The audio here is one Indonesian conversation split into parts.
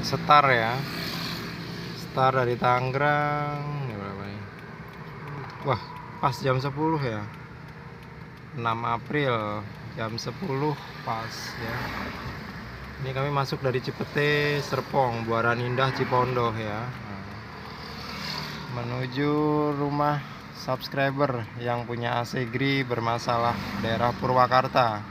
Star ya. Star dari Tangerang. Ini berapa nih? Wah, pas jam 10 ya. 6 April jam 10 pas ya. Ini kami masuk dari Cipete, Serpong, Buaran Indah, Cipondoh ya. Menuju rumah subscriber yang punya AC GRI bermasalah, daerah Purwakarta.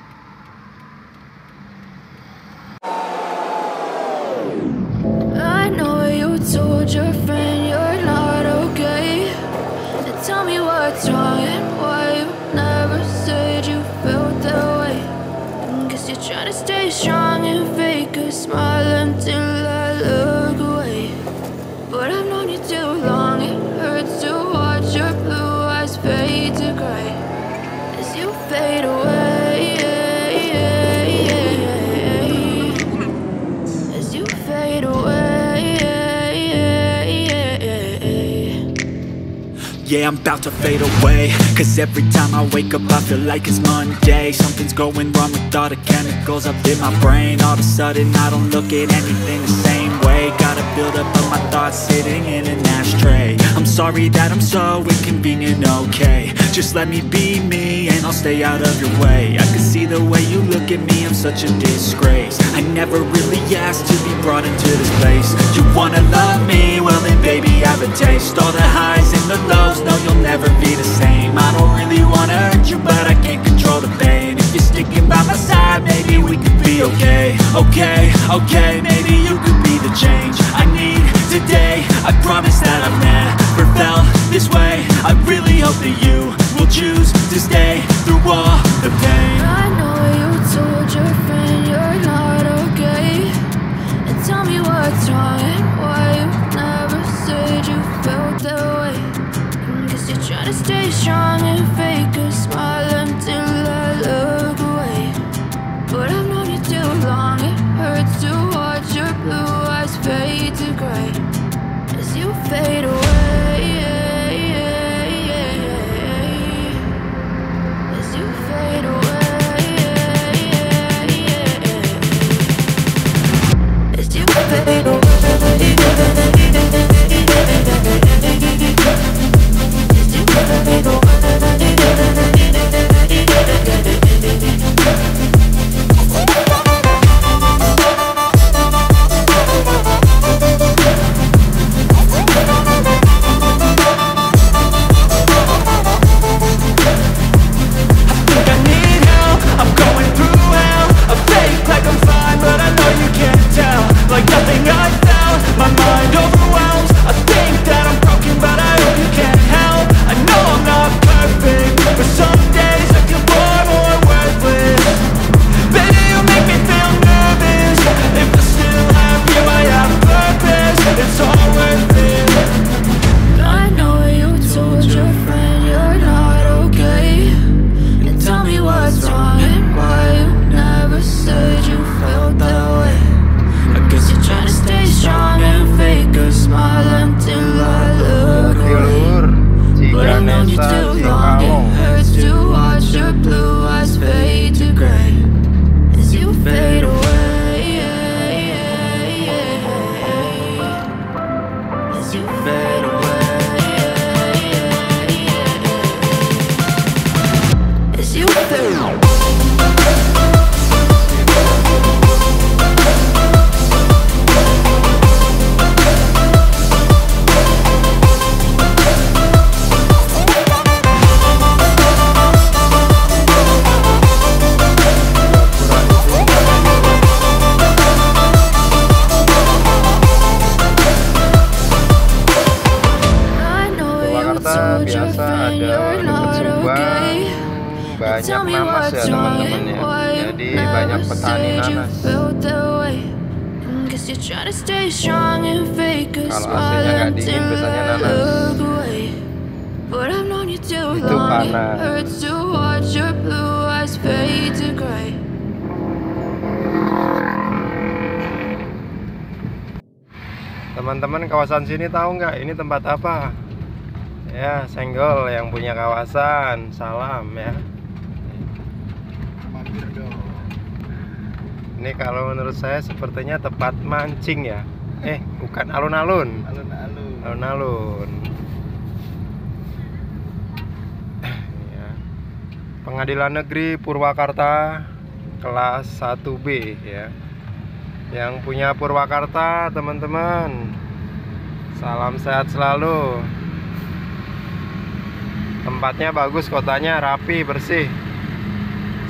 I know you told your friend you're not okay. Tell me what's wrong and why you never said you felt that way. Guess you're trying to stay strong and fake a smile until I look away. But I've known you too long, it hurts to watch your blue eyes fade to gray as you fade away. As you fade away. Yeah, I'm about to fade away, cause every time I wake up I feel like it's Monday. Something's going wrong with all the chemicals up in my brain. All of a sudden I don't look at anything the same way. Gotta build up of my thoughts sitting in an ashtray. I'm sorry that I'm so inconvenient, okay. Just let me be me and I'll stay out of your way. I can see the way you look at me, I'm such a disgrace. I never really asked to be brought into this place. You wanna love me? Well then baby I have a taste. All the highs and the lows, no you'll never be the same. I don't really wanna hurt you but I can't control the pain. If you're sticking by my side, maybe we could be okay. Okay, maybe you could be the change I need today. I promise that I've never felt this way. I really hope that you will choose to stay through all the pain. I know you told your friend you're not okay. And tell me what's wrong and why you never said you felt that way. Guess you're trying to stay strong and fake a smile until I look away. But I've known you too long, it hurts to watch your blue eyes fade to gray as you fade away. As you fade away. As you fade away. Biasa ada dekat Subang banyak nanas ya teman-teman ya. Jadi banyak petani nanas. Kalau AC-nya nggak dingin biasanya nanas. Itu panas. Teman-teman kawasan sini tahu nggak ini tempat apa? Ya, Senggol yang punya kawasan. Salam ya. Ini kalau menurut saya sepertinya tempat mancing ya. Bukan alun-alun. Alun-alun. Alun-alun. Ya. Pengadilan Negeri Purwakarta kelas 1B ya. Yang punya Purwakarta, teman-teman, salam sehat selalu. Tempatnya bagus, kotanya rapi, bersih.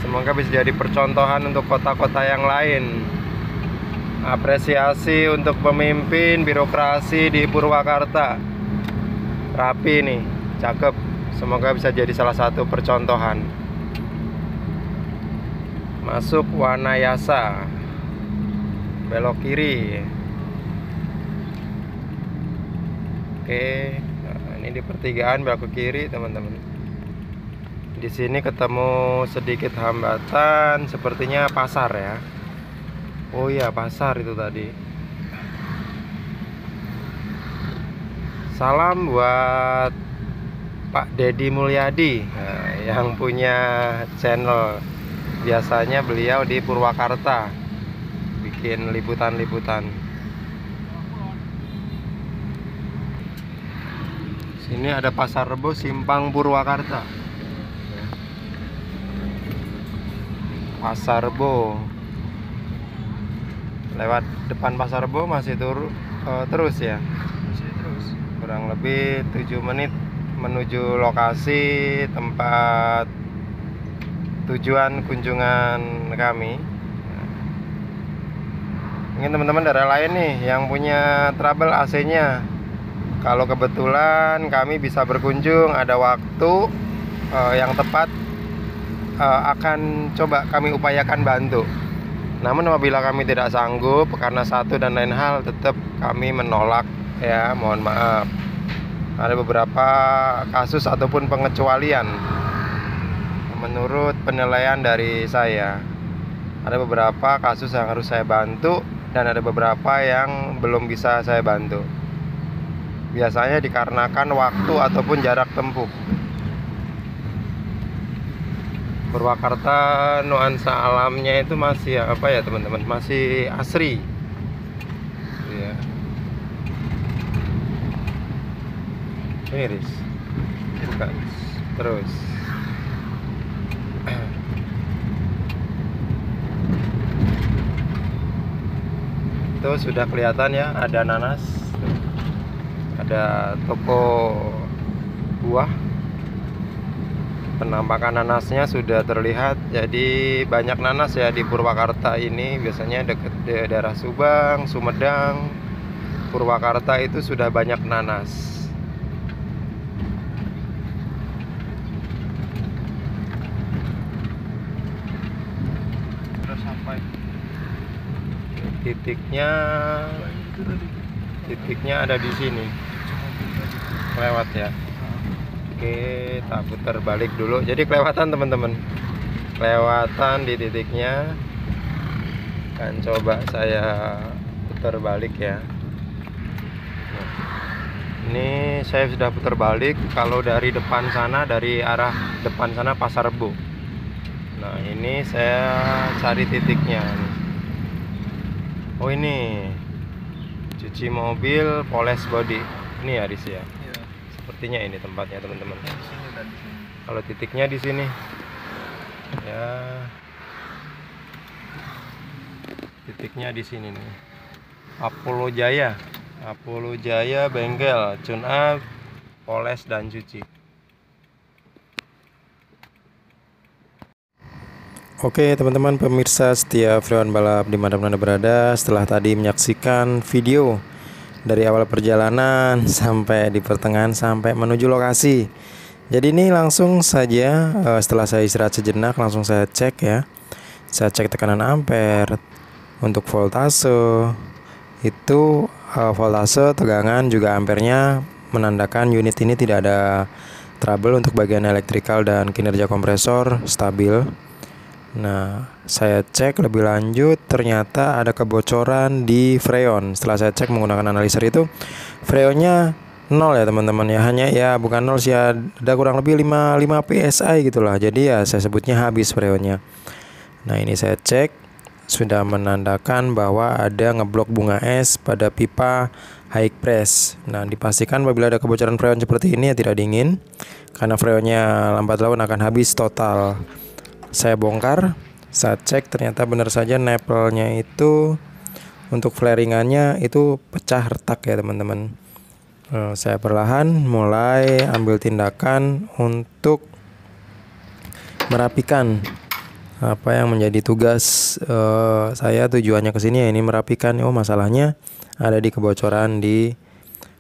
Semoga bisa jadi percontohan untuk kota-kota yang lain. Apresiasi untuk pemimpin birokrasi di Purwakarta. Rapi nih, cakep. Semoga bisa jadi salah satu percontohan. Masuk Wanayasa, belok kiri. Oke, nah ini di pertigaan belok ke kiri, teman-teman. Di sini ketemu sedikit hambatan, sepertinya pasar ya. Oh iya, pasar itu tadi. Salam buat Pak Deddy Mulyadi, nah, yang punya channel. Biasanya beliau di Purwakarta bikin liputan-liputan. Sini ada Pasar Rebo Simpang Purwakarta. Pasar Rebo. Lewat depan Pasar Rebo masih terus ya. Masih terus. Kurang lebih 7 menit menuju lokasi tempat tujuan kunjungan kami. Mungkin teman-teman daerah lain nih yang punya trouble AC-nya. Kalau kebetulan kami bisa berkunjung, ada waktu yang tepat, akan coba kami upayakan bantu. Namun apabila kami tidak sanggup karena satu dan lain hal, tetap kami menolak ya, mohon maaf. Ada beberapa kasus ataupun pengecualian menurut penilaian dari saya. Ada beberapa kasus yang harus saya bantu dan ada beberapa yang belum bisa saya bantu. Biasanya dikarenakan waktu ataupun jarak tempuh. Purwakarta nuansa alamnya itu masih apa ya, teman-teman? Masih asri. Ya. Miris. Bukan. Terus. Itu sudah kelihatan ya, ada nanas, ada toko buah. Penampakan nanasnya sudah terlihat. Jadi banyak nanas ya di Purwakarta ini. Biasanya dekat daerah Subang, Sumedang, Purwakarta itu sudah banyak nanas. Terus sampai titiknya ada di sini. Lewat ya. Oke, tak putar balik dulu. Jadi kelewatan, teman-teman. Kelewatan di titiknya. Kan coba saya putar balik ya. Nah, ini saya sudah putar balik. Kalau dari depan sana, dari arah depan sana Pasar Rebo. Nah, ini saya cari titiknya. Oh, ini cuci mobil, poles body. Ini ya, Aris ya. iya. Sepertinya ini tempatnya, teman-teman. Di sini dan di sini. Kalau titiknya di sini, ya, titiknya di sini nih. Apollo Jaya bengkel, tune up, poles dan cuci. Oke teman-teman pemirsa setia Freon Balap dimanapun Anda berada, setelah tadi menyaksikan video dari awal perjalanan sampai di pertengahan sampai menuju lokasi. Jadi ini langsung saja setelah saya istirahat sejenak langsung saya cek ya. Saya cek tekanan ampere untuk voltase. Itu voltase, tegangan juga ampernya menandakan unit ini tidak ada trouble untuk bagian elektrikal dan kinerja kompresor stabil. Nah, saya cek lebih lanjut ternyata ada kebocoran di freon. Setelah saya cek menggunakan analyzer itu, freonnya 0 ya teman-teman ya. Hanya ya bukan 0 sih, ada kurang lebih 5 PSI gitulah. Jadi ya saya sebutnya habis freonnya. Nah, ini saya cek sudah menandakan bahwa ada ngeblok bunga es pada pipa high press. Nah, dipastikan apabila ada kebocoran freon seperti ini ya tidak dingin, karena freonnya lambat laun akan habis total. Saya bongkar, saya cek, ternyata benar saja nepelnya itu untuk flaringannya itu pecah retak ya teman-teman. Saya perlahan mulai ambil tindakan untuk merapikan apa yang menjadi tugas saya. Tujuannya ke sini ya ini merapikan. Oh, masalahnya ada di kebocoran di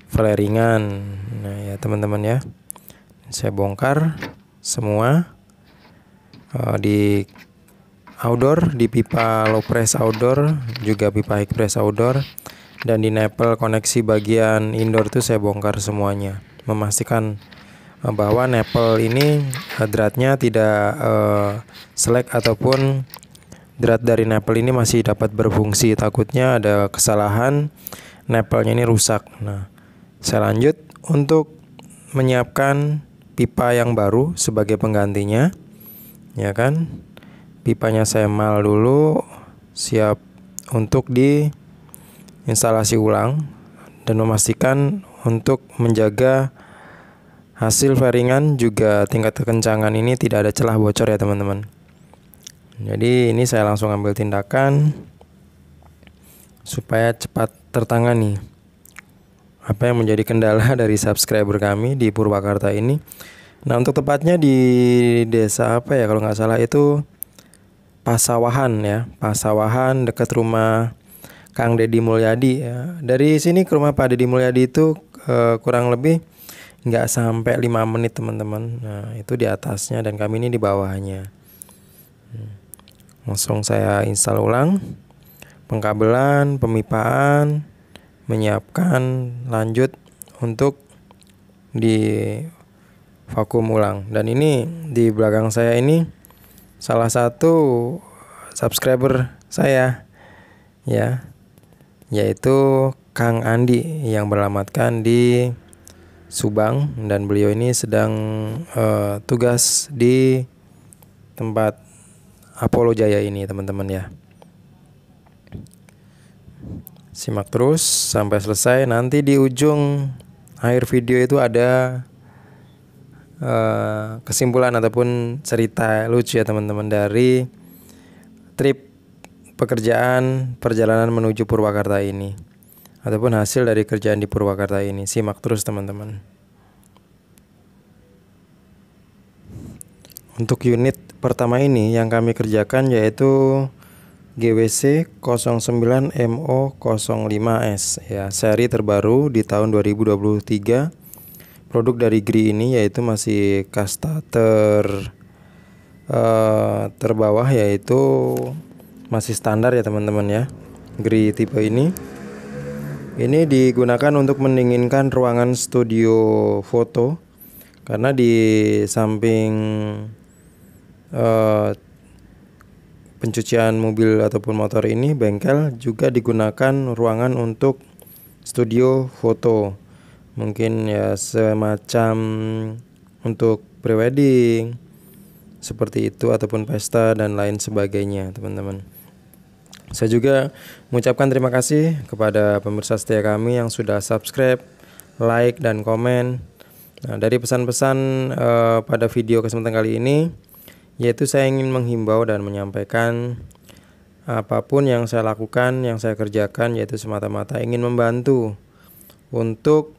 flaringan. Nah ya teman-teman ya, saya bongkar semua di outdoor, di pipa low press outdoor, juga pipa high press outdoor, dan di nepel koneksi bagian indoor itu saya bongkar semuanya, memastikan bahwa nepel ini dratnya tidak selek ataupun drat dari nepel ini masih dapat berfungsi. Takutnya ada kesalahan, nepelnya ini rusak. Nah, saya lanjut untuk menyiapkan pipa yang baru sebagai penggantinya, ya kan? Pipanya saya mal dulu, siap untuk diinstalasi ulang dan memastikan untuk menjaga hasil flaringan juga tingkat kekencangan ini tidak ada celah bocor ya teman-teman. Jadi ini saya langsung ambil tindakan supaya cepat tertangani apa yang menjadi kendala dari subscriber kami di Purwakarta ini. Nah, untuk tepatnya di desa apa ya kalau nggak salah itu Pasawahan ya, Pasawahan dekat rumah Kang Deddy Mulyadi ya. Dari sini ke rumah Pak Deddy Mulyadi itu kurang lebih nggak sampai 5 menit teman-teman. Nah, itu di atasnya dan kami ini di bawahnya. Langsung saya install ulang pengkabelan, pemipaan, menyiapkan, lanjut untuk di vakum ulang. Dan ini di belakang saya ini salah satu subscriber saya ya, yaitu Kang Andi yang beralamatkan di Subang, dan beliau ini sedang tugas di tempat Apollo Jaya ini teman-teman ya. Simak terus sampai selesai. Nanti di ujung akhir video itu ada kesimpulan ataupun cerita lucu ya teman-teman dari trip pekerjaan perjalanan menuju Purwakarta ini, ataupun hasil dari kerjaan di Purwakarta ini. Simak terus teman-teman. Untuk unit pertama ini yang kami kerjakan yaitu GWC 09MO05S ya, seri terbaru di tahun 2023. Produk dari GRI ini yaitu masih kasta terbawah, yaitu masih standar ya teman-teman ya. GRI tipe ini digunakan untuk mendinginkan ruangan studio foto, karena di samping pencucian mobil ataupun motor ini, bengkel juga digunakan ruangan untuk studio foto. Mungkin ya semacam untuk prewedding seperti itu, ataupun pesta dan lain sebagainya teman-teman. Saya juga mengucapkan terima kasih kepada pemirsa setia kami yang sudah subscribe, like, dan komen. Nah, dari pesan-pesan pada video kesempatan kali ini, yaitu saya ingin menghimbau dan menyampaikan apapun yang saya lakukan, yang saya kerjakan, yaitu semata-mata ingin membantu untuk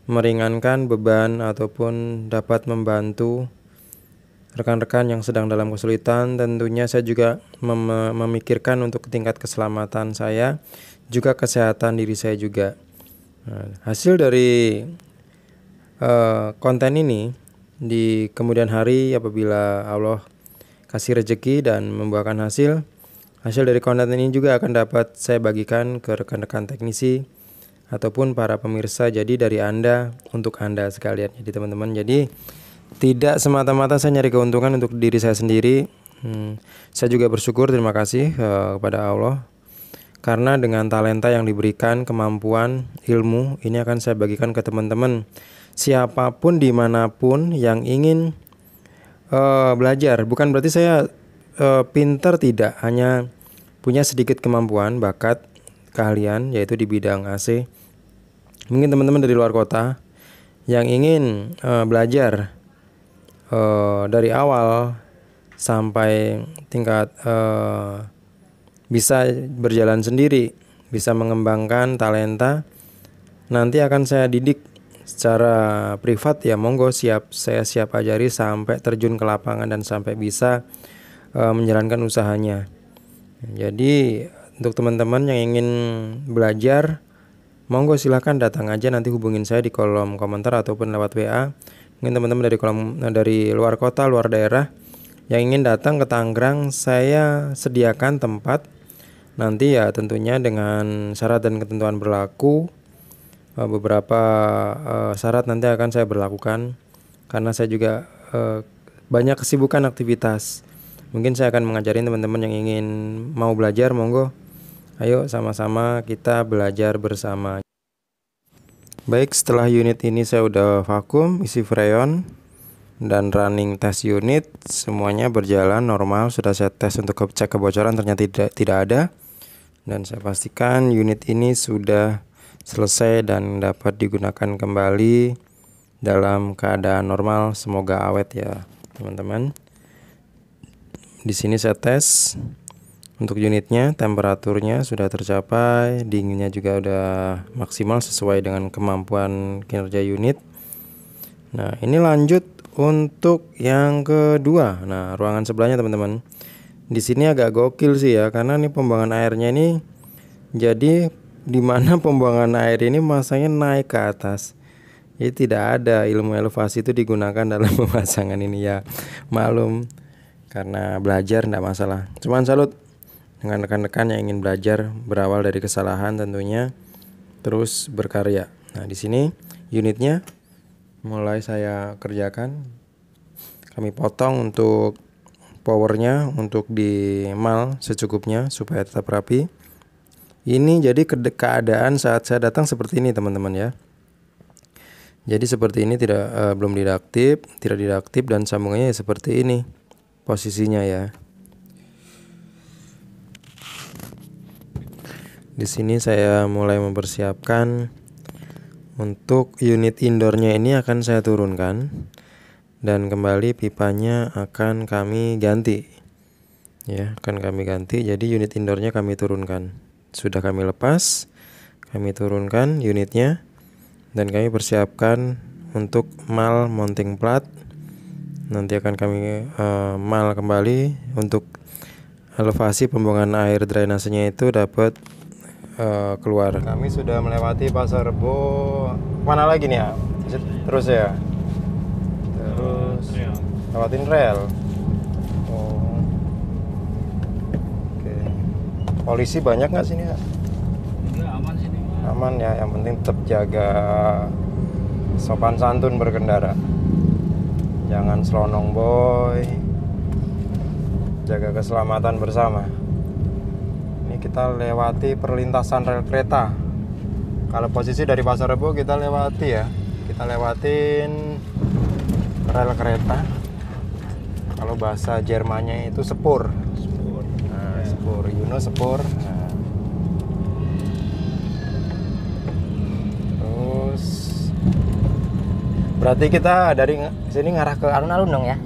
meringankan beban ataupun dapat membantu rekan-rekan yang sedang dalam kesulitan. Tentunya saya juga memikirkan untuk tingkat keselamatan saya, juga kesehatan diri saya juga. Nah, hasil dari konten ini di kemudian hari, apabila Allah kasih rezeki dan membuahkan hasil dari konten ini juga akan dapat saya bagikan ke rekan-rekan teknisi ataupun para pemirsa. Jadi dari Anda untuk Anda sekalian. Jadi teman-teman, jadi tidak semata-mata saya nyari keuntungan untuk diri saya sendiri. Saya juga bersyukur, terima kasih kepada Allah, karena dengan talenta yang diberikan, kemampuan, ilmu ini akan saya bagikan ke teman-teman siapapun dimanapun yang ingin belajar. Bukan berarti saya pintar, tidak, hanya punya sedikit kemampuan, bakat, keahlian yaitu di bidang AC. Mungkin teman-teman dari luar kota yang ingin belajar dari awal sampai tingkat bisa berjalan sendiri, bisa mengembangkan talenta, nanti akan saya didik secara privat ya, monggo, saya siap ajari sampai terjun ke lapangan dan sampai bisa menjalankan usahanya. Jadi untuk teman-teman yang ingin belajar, monggo silahkan datang aja, nanti hubungin saya di kolom komentar ataupun lewat WA. Mungkin teman-teman dari luar kota, luar daerah yang ingin datang ke Tangerang, saya sediakan tempat. Nanti ya tentunya dengan syarat dan ketentuan berlaku. Beberapa syarat nanti akan saya berlakukan karena saya juga banyak kesibukan aktivitas. Mungkin saya akan mengajarin teman-teman yang ingin mau belajar, monggo. Ayo sama-sama kita belajar bersama. Baik, setelah unit ini saya udah vakum, isi freon dan running test unit, semuanya berjalan normal. Sudah saya tes untuk cek kebocoran, ternyata tidak ada. Dan saya pastikan unit ini sudah selesai dan dapat digunakan kembali dalam keadaan normal. Semoga awet ya teman-teman. Di sini saya tes untuk unitnya, temperaturnya sudah tercapai, dinginnya juga udah maksimal sesuai dengan kemampuan kinerja unit. Nah, ini lanjut untuk yang kedua. Nah, ruangan sebelahnya teman-teman. Di sini agak gokil sih ya, karena nih pembuangan airnya ini jadi dimana pembuangan air ini masanya naik ke atas. Jadi tidak ada ilmu elevasi itu digunakan dalam pemasangan ini ya. Maklum, karena belajar tidak masalah. Cuman salut dengan rekan-rekan yang ingin belajar, berawal dari kesalahan tentunya, terus berkarya. Nah, di sini unitnya mulai saya kerjakan. Kami potong untuk powernya, untuk di mal secukupnya supaya tetap rapi. Ini jadi keadaan saat saya datang seperti ini teman-teman ya. Jadi seperti ini, belum tidak diaktif dan sambungannya seperti ini posisinya ya. Di sini saya mulai mempersiapkan untuk unit indoornya ini akan saya turunkan dan kembali pipanya akan kami ganti. Ya, akan kami ganti. Jadi unit indoornya kami turunkan. Sudah kami lepas, kami turunkan unitnya dan kami persiapkan untuk mal mounting plat. Nanti akan kami mal kembali untuk elevasi pembuangan air drainasenya itu dapat keluar. Kami sudah melewati Pasar Rebo. Mana lagi nih ya? Terus ya. Terus lewatin rel. Oh. Oke. Polisi banyak nggak sini ya? Enggak, aman sini. Aman ya, yang penting tetap jaga sopan santun berkendara. Jangan selonong boy. Jaga keselamatan bersama. Ini kita lewati perlintasan rel kereta. Kalau posisi dari Pasar Rebo kita lewati ya. Kita lewatin rel kereta. Kalau bahasa Jermannya itu sepur. Nah, sepur, sepur. Nah. Terus berarti kita dari sini ngarah ke alun-alun dong ya?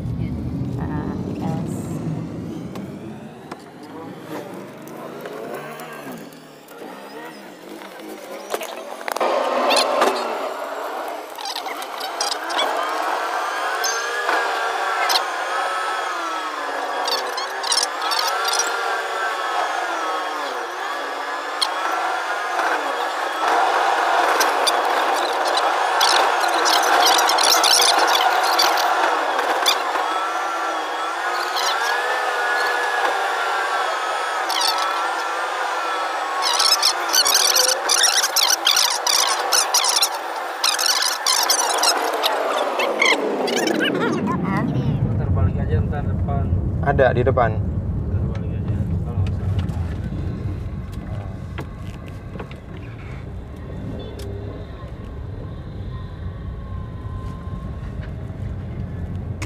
Ada di depan.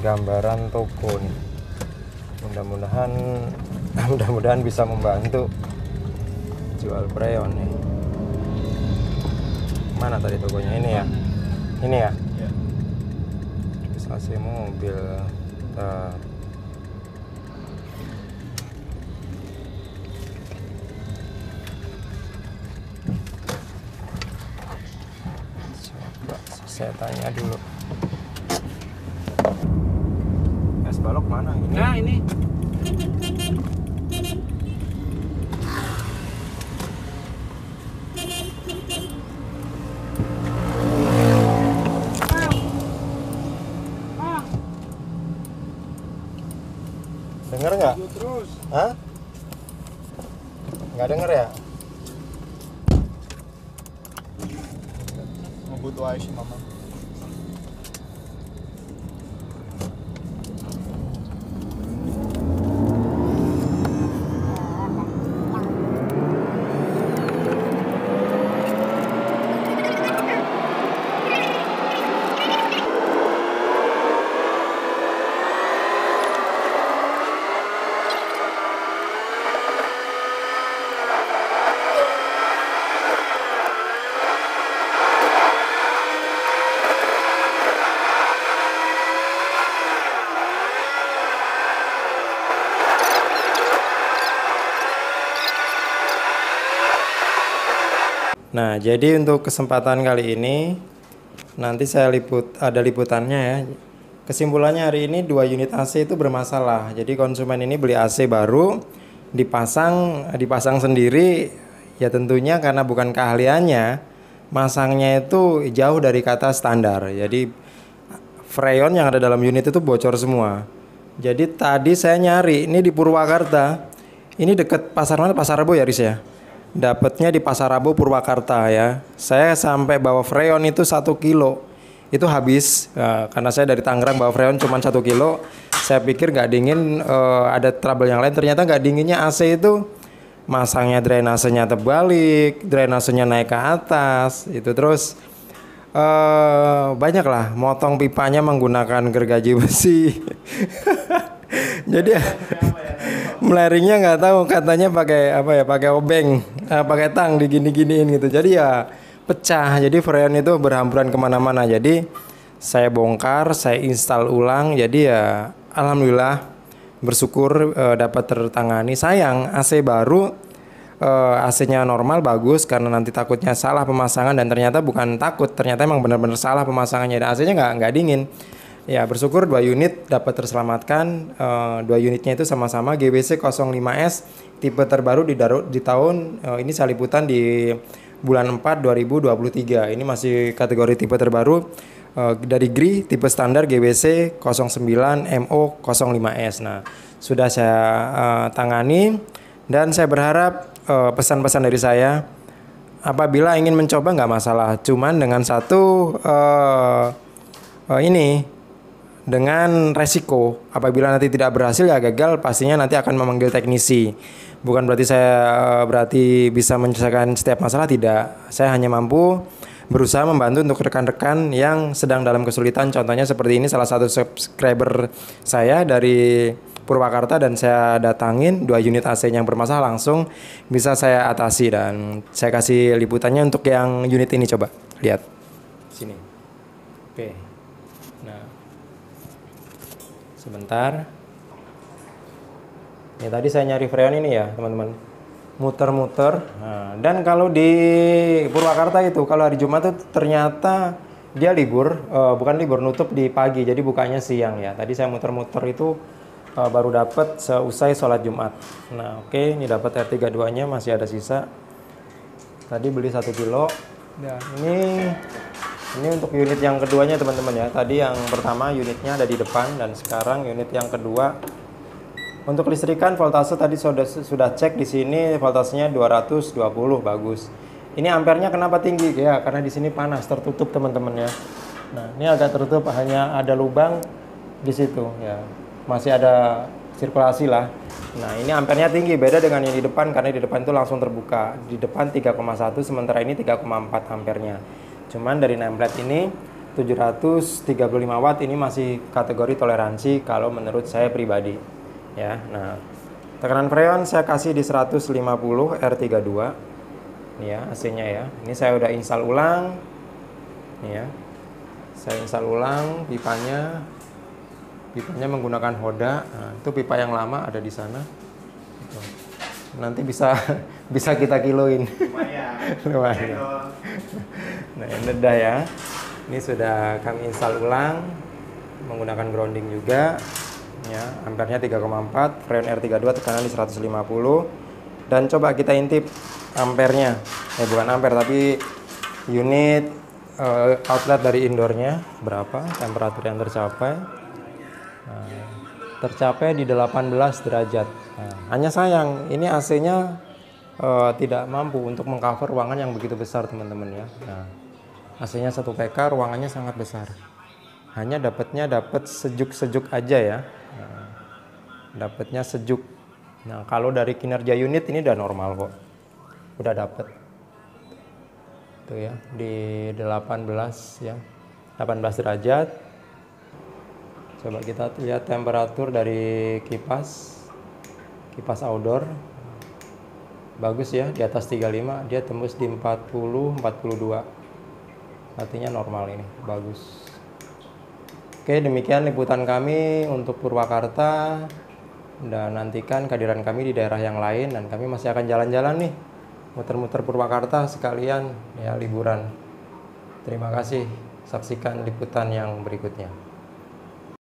Gambaran toko nih. Mudah-mudahan Mudah-mudahan bisa membantu jual freon nih. Mana tadi tokonya? Ini ya? Ini ya? Ya. Investasi mobil. Coba saya tanya dulu. Es balok mana ini? Nah ini. Dengar nggak? Terus. Hah? Nggak denger ya? Ngebut wae si mama. Nah, jadi untuk kesempatan kali ini nanti saya ada liputannya ya. Kesimpulannya hari ini 2 unit AC itu bermasalah. Jadi konsumen ini beli AC baru, dipasang sendiri, ya tentunya karena bukan keahliannya, masangnya itu jauh dari kata standar. Jadi freon yang ada dalam unit itu bocor semua. Jadi tadi saya nyari ini di Purwakarta. Ini deket pasar mana? Pasar Rebo ya, Riz ya? Dapatnya di Pasar Rebo Purwakarta ya. Saya sampai bawa freon itu 1 kilo. Itu habis karena saya dari Tangerang bawa freon cuma 1 kilo. Saya pikir nggak dingin, ada trouble yang lain. Ternyata nggak dinginnya AC itu masangnya drainasenya terbalik, drainasenya naik ke atas. Itu terus banyak lah, motong pipanya menggunakan gergaji besi. Jadi meleringnya nggak tahu, katanya pakai apa ya, pakai obeng, pakai tang digini-giniin gitu. Jadi ya pecah. Jadi freon itu berhamburan kemana-mana. Jadi saya bongkar, saya install ulang. Jadi ya alhamdulillah bersyukur dapat tertangani. Sayang AC baru, AC-nya normal bagus karena nanti takutnya salah pemasangan, dan ternyata bukan takut, ternyata emang benar-benar salah pemasangannya dan AC-nya nggak dingin. Ya bersyukur 2 unit dapat terselamatkan. 2 unitnya itu sama-sama GBC 05S tipe terbaru di tahun ini saya liputan di bulan 4 2023. Ini masih kategori tipe terbaru dari GRI tipe standar GBC 09 MO 05S. Nah, sudah saya tangani dan saya berharap pesan-pesan dari saya, apabila ingin mencoba nggak masalah, cuman dengan satu ini dengan resiko apabila nanti tidak berhasil ya gagal, pastinya nanti akan memanggil teknisi. Bukan berarti saya bisa menyelesaikan setiap masalah, tidak. Saya hanya mampu berusaha membantu untuk rekan-rekan yang sedang dalam kesulitan. Contohnya seperti ini, salah satu subscriber saya dari Purwakarta dan saya datangin 2 unit AC yang bermasalah, langsung bisa saya atasi dan saya kasih liputannya untuk yang unit ini. Coba lihat sini. Oke. Nah, sebentar. Ya tadi saya nyari freon ini ya teman-teman, muter-muter. Nah, dan kalau di Purwakarta itu kalau hari Jumat tuh ternyata dia libur, bukan libur, nutup di pagi, jadi bukanya siang ya. Tadi saya muter-muter itu baru dapat seusai sholat Jumat. Nah oke, ini dapat R32-nya masih ada sisa. Tadi beli 1 kilo. Ya, ini untuk unit yang keduanya teman-teman ya. Tadi yang pertama unitnya ada di depan dan sekarang unit yang kedua. Untuk listrikan voltase tadi sudah cek di sini, voltasenya 220, bagus. Ini ampernya kenapa tinggi ya? Karena di sini panas, tertutup teman-teman ya. Nah, ini agak tertutup, hanya ada lubang di situ ya. Masih ada sirkulasi lah. Nah, ini ampernya tinggi, beda dengan yang di depan karena di depan itu langsung terbuka. Di depan 3,1, sementara ini 3,4 ampernya. Cuman dari nameplate ini 735 watt, ini masih kategori toleransi kalau menurut saya pribadi. Ya, nah Tekanan freon saya kasih di 150 R32. Nih ya AC-nya ya. Ini saya udah install ulang. Nih ya. Saya install ulang pipanya. Pipanya menggunakan Hoda. Nah, itu pipa yang lama ada di sana. Nanti bisa bisa kita kiloin. Lumayan. Nah, ini udah ya. Ini sudah kami install ulang menggunakan grounding juga. Ya, ampernya 3,4, freon R32 tekanan di 150. Dan coba kita intip ampernya. Bukan ampere tapi unit outlet dari indoornya berapa, temperatur yang tercapai. Nah, tercapai di 18 derajat. Nah, hanya sayang ini AC-nya tidak mampu untuk mengcover ruangan yang begitu besar, teman-teman ya. Nah, AC-nya 1 PK, ruangannya sangat besar. Hanya dapat sejuk-sejuk aja ya. Nah, dapatnya sejuk. Nah, kalau dari kinerja unit ini udah normal kok. Udah dapet. Tuh ya, di 18 ya. 18 derajat. Coba kita lihat temperatur dari kipas outdoor. Bagus ya, di atas 35, dia tembus di 40, 42. Artinya normal ini, bagus. Oke, demikian liputan kami untuk Purwakarta. Dan nantikan kehadiran kami di daerah yang lain. Dan kami masih akan jalan-jalan nih, muter-muter Purwakarta sekalian ya liburan. Terima kasih, saksikan liputan yang berikutnya.